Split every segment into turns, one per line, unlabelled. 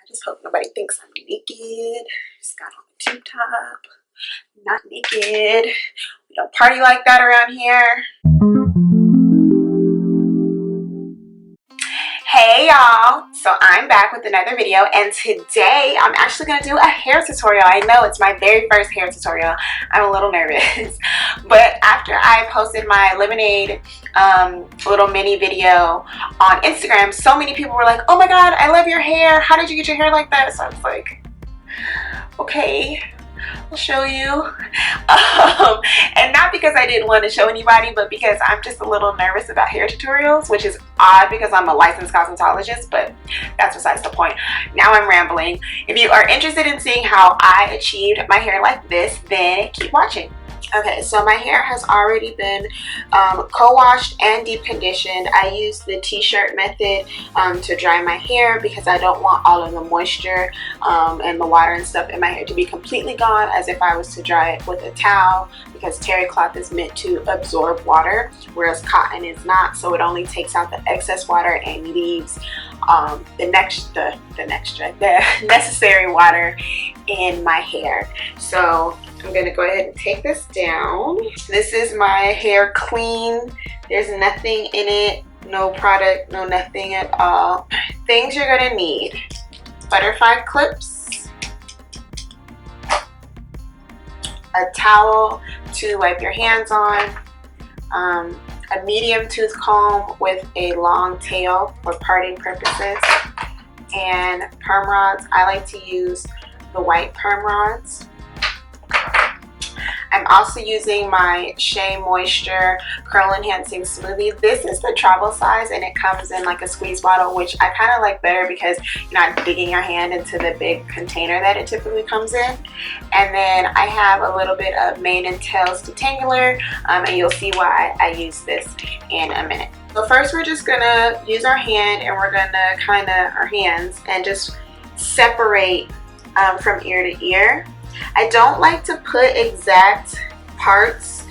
I just hope nobody thinks I'm naked. Just got on the tube top. Not naked. We don't party like that around here. Hey y'all, so I'm back with another video, and today I'm actually going to do a hair tutorial. I know it's my very first hair tutorial. I'm a little nervous, but after I posted my lemonade little mini video on Instagram, so many people were like, oh my god, I love your hair, how did you get your hair like that? So I was like, okay, I'll show you. And not because I didn't want to show anybody, but because I'm just a little nervous about hair tutorials, which is odd because I'm a licensed cosmetologist, but that's besides the point. Now I'm rambling. If you are interested in seeing how I achieved my hair like this, then keep watching. Okay, so my hair has already been co-washed and deep conditioned. I use the t-shirt method to dry my hair because I don't want all of the moisture and the water and stuff in my hair to be completely gone, as if I was to dry it with a towel, because terry cloth is meant to absorb water, whereas cotton is not, so it only takes out the excess water and leaves the necessary water in my hair. So I'm gonna go ahead and take this down. This is my hair clean. There's nothing in it, no product, no nothing at all. Things you're gonna need: butterfly clips, a towel to wipe your hands on, a medium tooth comb with a long tail for parting purposes, and perm rods. I like to use the white perm rods. I'm also using my Shea Moisture Curl Enhancing Smoothie. This is the travel size, and it comes in like a squeeze bottle, which I kind of like better because you're not digging your hand into the big container that it typically comes in. And then I have a little bit of Mane and Tails Detangler, and you'll see why I use this in a minute. So first we're just gonna use our hand, and we're gonna our hands and just separate from ear to ear. I don't like to put exact parts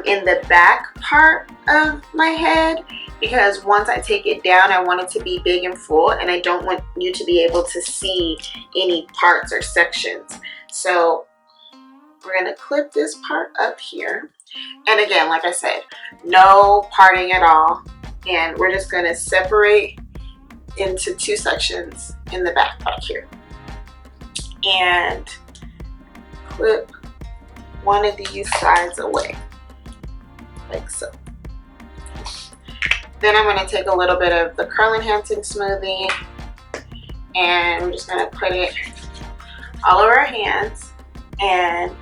in the back part of my head, because once I take it down, I want it to be big and full, and I don't want you to be able to see any parts or sections. So we're gonna clip this part up here, and again, like I said, no parting at all, and we're just gonna separate into two sections in the back here, and clip one of these sides away, like so. Then I'm going to take a little bit of the Curl Enhancing Smoothie, and we're just going to put it all over our hands and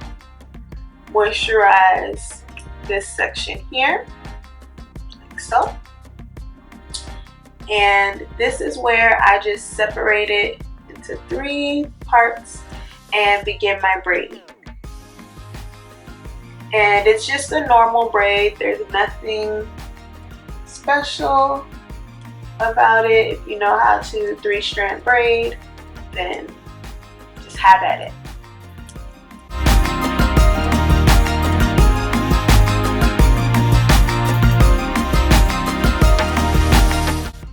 moisturize this section here, like so. And this is where I just separate it into 3 parts and begin my braiding. And it's just a normal braid. There's nothing special about it. If you know how to 3-strand braid, then just have at it.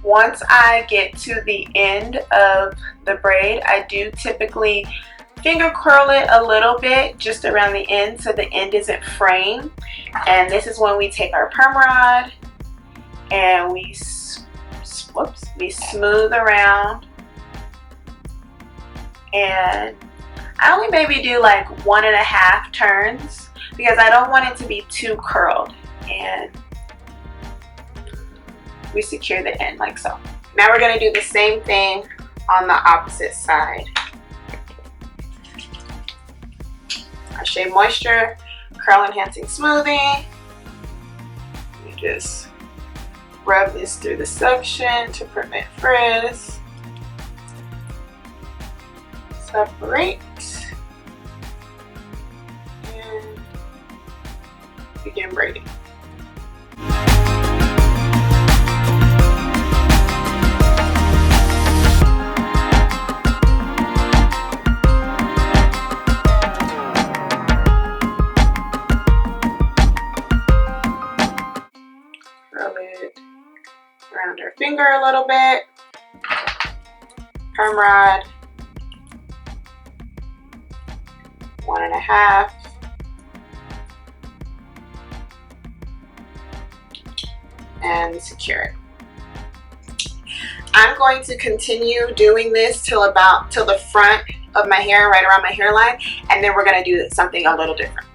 Once I get to the end of the braid, I do typically finger curl it a little bit just around the end so the end isn't fraying. And this is when we take our perm rod and we smooth around. And I only maybe do like 1.5 turns because I don't want it to be too curled. And we secure the end like so. Now we're going to do the same thing on the opposite side. Our Shea Moisture Curl Enhancing Smoothie. We just rub this through the section to prevent frizz. Separate and begin braiding. Around our finger a little bit, perm rod, 1.5, and secure it. I'm going to continue doing this till the front of my hair, right around my hairline, and then we're going to do something a little different.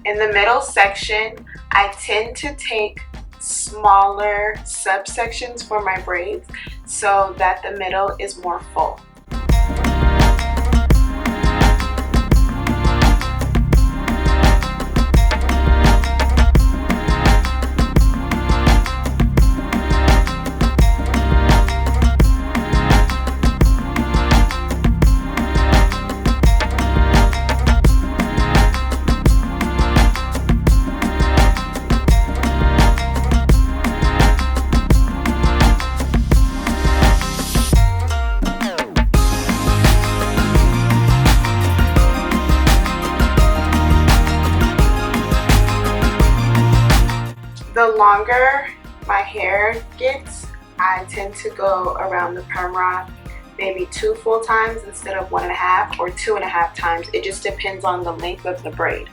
In the middle section, I tend to take smaller subsections for my braids so that the middle is more full. The longer my hair gets, I tend to go around the perm rod maybe 2 full times instead of 1.5 or 2.5 times. It just depends on the length of the braid.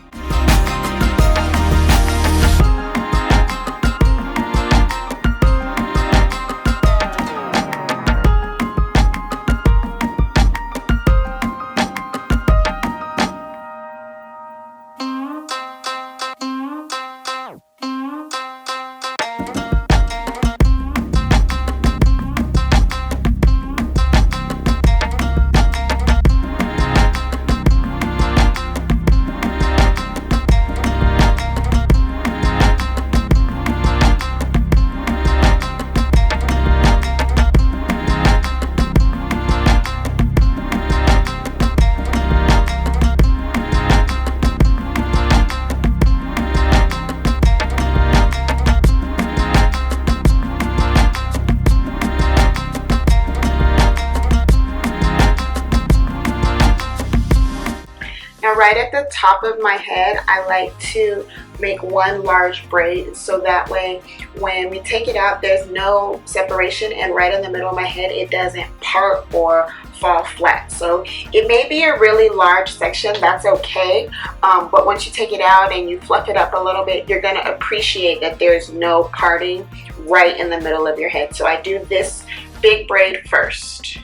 Now right at the top of my head, I like to make one large braid so that way when we take it out, there's no separation, and right in the middle of my head, it doesn't part or fall flat. So it may be a really large section, that's okay, but once you take it out and you fluff it up a little bit, you're going to appreciate that there's no parting right in the middle of your head. So I do this big braid first.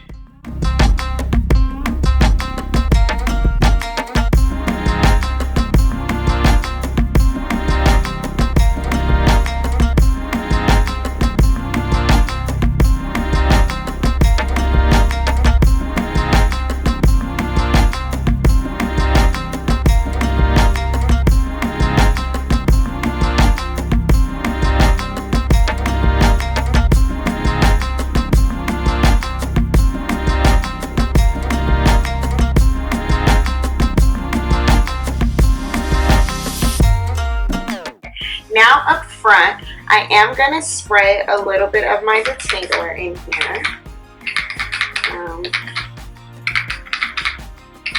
Now up front, I am going to spray a little bit of my detangler in here.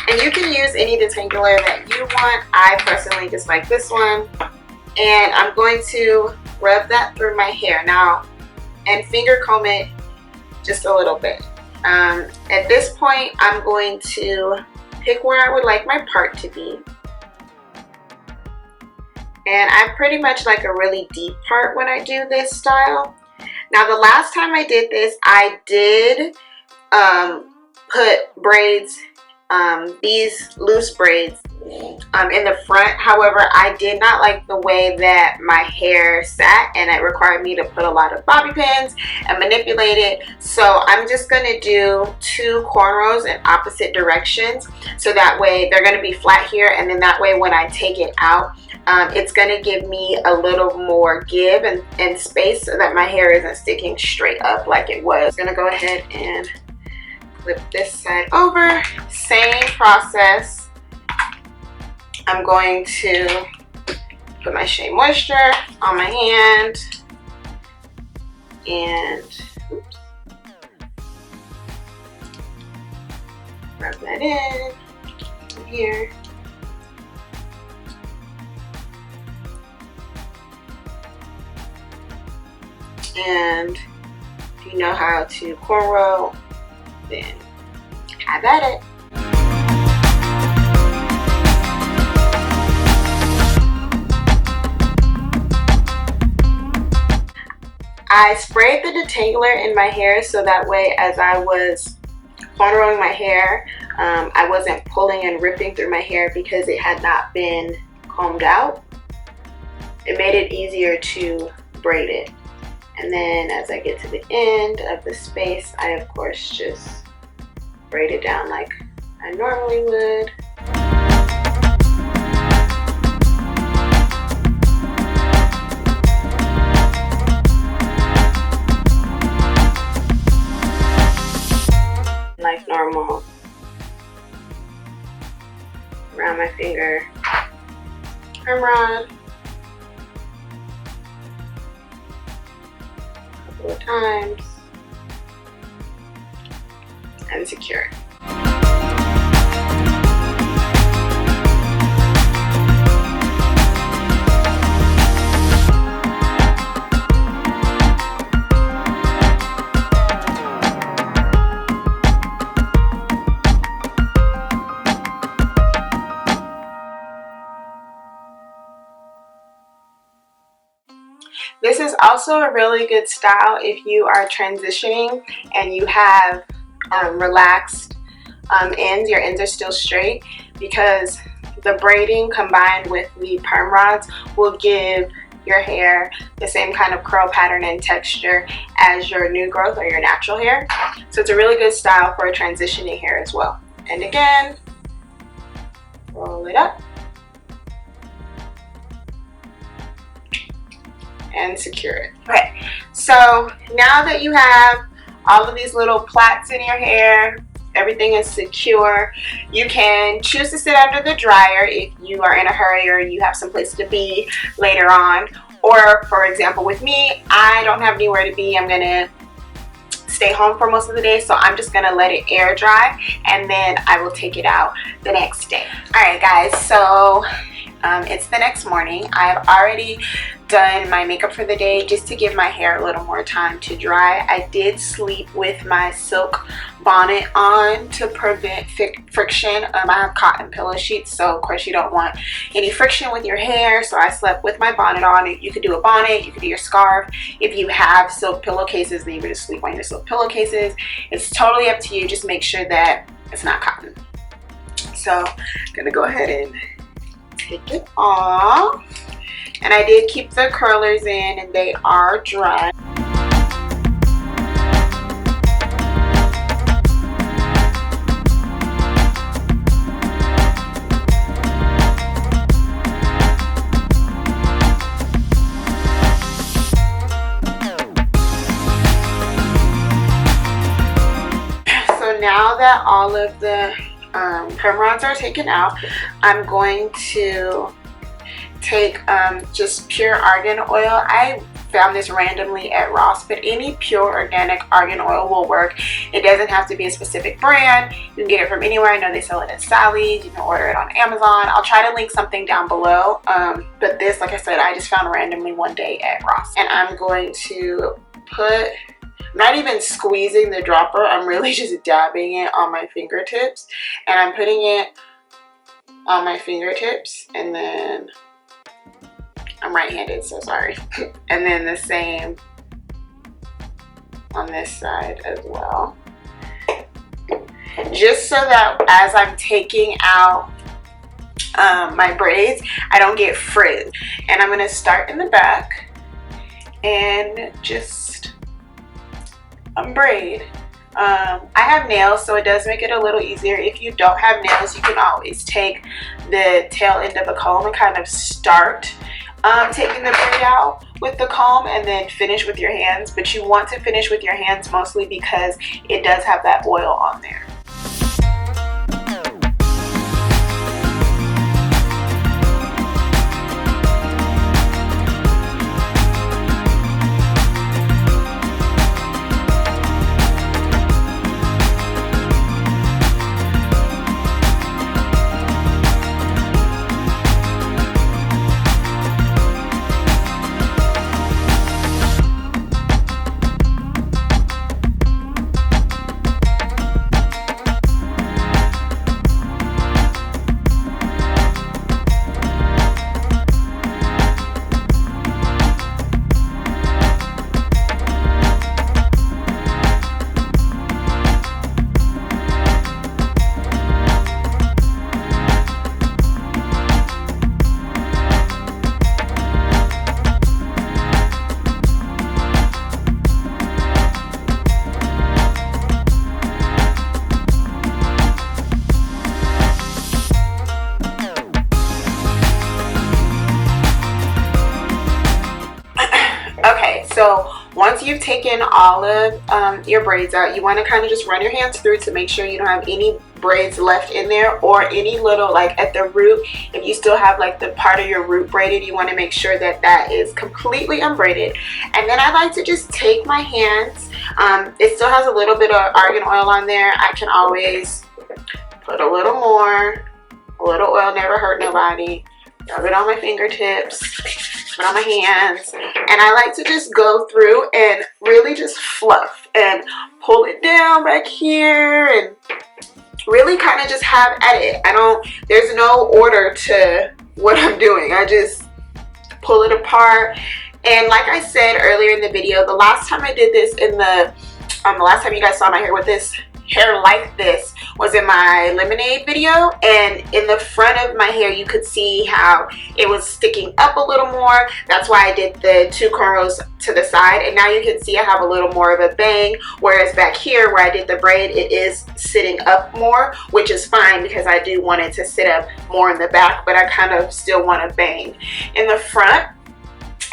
And you can use any detangler that you want. I personally just like this one. And I'm going to rub that through my hair now and finger comb it just a little bit. At this point, I'm going to pick where I would like my part to be. And I pretty much like a really deep part when I do this style. Now the last time I did this, I did put braids, these loose braids in the front. However, I did not like the way that my hair sat, and it required me to put a lot of bobby pins and manipulate it. So I'm just going to do 2 cornrows in opposite directions, so that way they're going to be flat here, and then that way when I take it out, it's going to give me a little more give and space so that my hair isn't sticking straight up like it was. I'm going to go ahead and flip this side over. Same process. I'm going to put my Shea Moisture on my hand and oops, rub that in here. And if you know how to cornrow, then have at it. I sprayed the detangler in my hair so that way as I was cornrowing my hair, I wasn't pulling and ripping through my hair because it had not been combed out. It made it easier to braid it. And then as I get to the end of the space, I of course just braid it down like I normally would. Like normal, around my finger, perm rod, a couple of times, and secure it. This is also a really good style if you are transitioning and you have relaxed ends, your ends are still straight, because the braiding combined with the perm rods will give your hair the same kind of curl pattern and texture as your new growth or your natural hair. So it's a really good style for transitioning hair as well. And again, roll it up and secure it. Okay, so now that you have all of these little plaits in your hair, everything is secure, you can choose to sit under the dryer if you are in a hurry or you have some place to be later on. Or for example with me, I don't have anywhere to be, I'm gonna stay home for most of the day, so I'm just gonna let it air dry and then I will take it out the next day. All right guys, so it's the next morning. I've already done my makeup for the day just to give my hair a little more time to dry. I did sleep with my silk bonnet on to prevent friction. I have cotton pillow sheets, so of course you don't want any friction with your hair, so I slept with my bonnet on. You could do a bonnet, you could do your scarf. If you have silk pillowcases, then you can just sleep on your silk pillowcases. It's totally up to you, just make sure that it's not cotton. So I'm gonna go ahead and take it off. And I did keep the curlers in and they are dry. So now that all of the perm rods are taken out, I'm going to take just pure argan oil. I found this randomly at Ross, but any pure organic argan oil will work. It doesn't have to be a specific brand. You can get it from anywhere. I know they sell it at Sally's. You can order it on Amazon. I'll try to link something down below. But this, like I said, I just found randomly one day at Ross. And I'm going to put, I'm not even squeezing the dropper, I'm really just dabbing it on my fingertips. And I'm putting it on my fingertips, and then I'm right-handed, so sorry. And then the same on this side as well. Just so that as I'm taking out my braids, I don't get frizz. And I'm going to start in the back and just braid. I have nails, so it does make it a little easier. If you don't have nails, you can always take the tail end of a comb and kind of start taking the braid out with the comb and then finish with your hands. But you want to finish with your hands mostly because it does have that oil on there. So once you've taken all of your braids out, you want to kind of just run your hands through to make sure you don't have any braids left in there or any little, like at the root, if you still have like the part of your root braided, you want to make sure that that is completely unbraided. And then I like to just take my hands, it still has a little bit of argan oil on there. I can always put a little more. A little oil never hurt nobody. Rub it on my fingertips, put on my hands, and I like to just go through and really just fluff and pull it down back here and really kind of just have at it. There's no order to what I'm doing. I just pull it apart. And like I said earlier in the video, the last time I did this in the last time you guys saw my hair with this hair like this was in my lemonade video, and in the front of my hair you could see how it was sticking up a little more. That's why I did the 2 cornrows to the side, and now you can see I have a little more of a bang, whereas back here where I did the braid, it is sitting up more, which is fine because I do want it to sit up more in the back, but I kind of still want a bang in the front.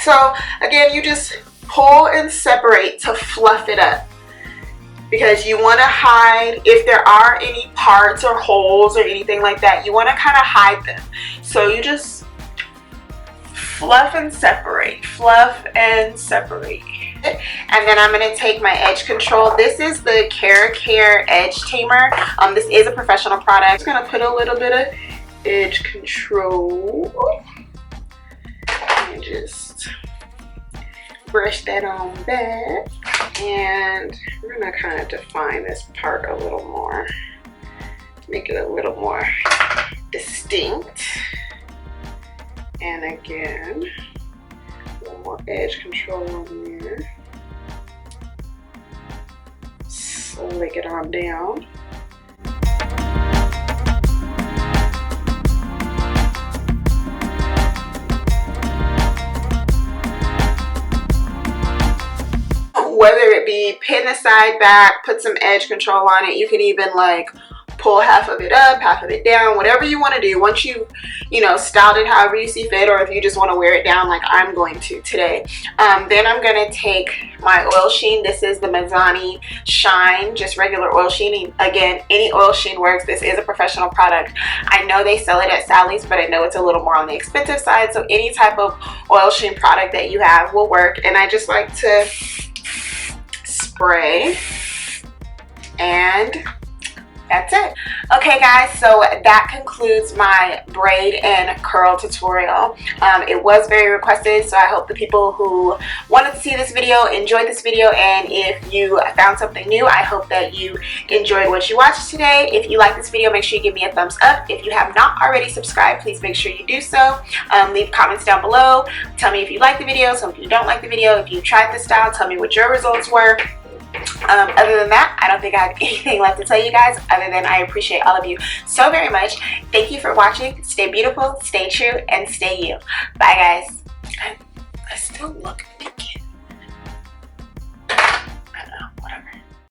So again, you just pull and separate to fluff it up, because you want to hide if there are any parts or holes or anything like that. You want to kind of hide them. So you just fluff and separate, fluff and separate. And then I'm going to take my edge control. This is the Care Edge Tamer. This is a professional product. I'm just going to put a little bit of edge control and just brush that on back. And we're going to kind of define this part a little more, make it a little more distinct. And again, a little more edge control on there. Slick it on down. Whether it be pin the side back, put some edge control on it, you can even like pull half of it up, half of it down, whatever you want to do. Once you styled it however you see fit, or if you just want to wear it down like I'm going to today, then I'm going to take my oil sheen. This is the Mazzani Shine, just regular oil sheen. Again, any oil sheen works. This is a professional product. I know they sell it at Sally's, but I know it's a little more on the expensive side, so any type of oil sheen product that you have will work. And I just like to spray, and that's it. Okay guys, so that concludes my braid and curl tutorial. It was very requested, so I hope the people who wanted to see this video enjoyed this video, and if you found something new, I hope that you enjoyed what you watched today. If you like this video, make sure you give me a thumbs up. If you have not already subscribed, please make sure you do so. Leave comments down below. Tell me if you like the video, tell me if you don't like the video. If you tried this style, tell me what your results were. Other than that, I don't think I have anything left to tell you guys other than I appreciate all of you so very much. Thank you for watching. Stay beautiful, stay true, and stay you. Bye, guys. I still look naked.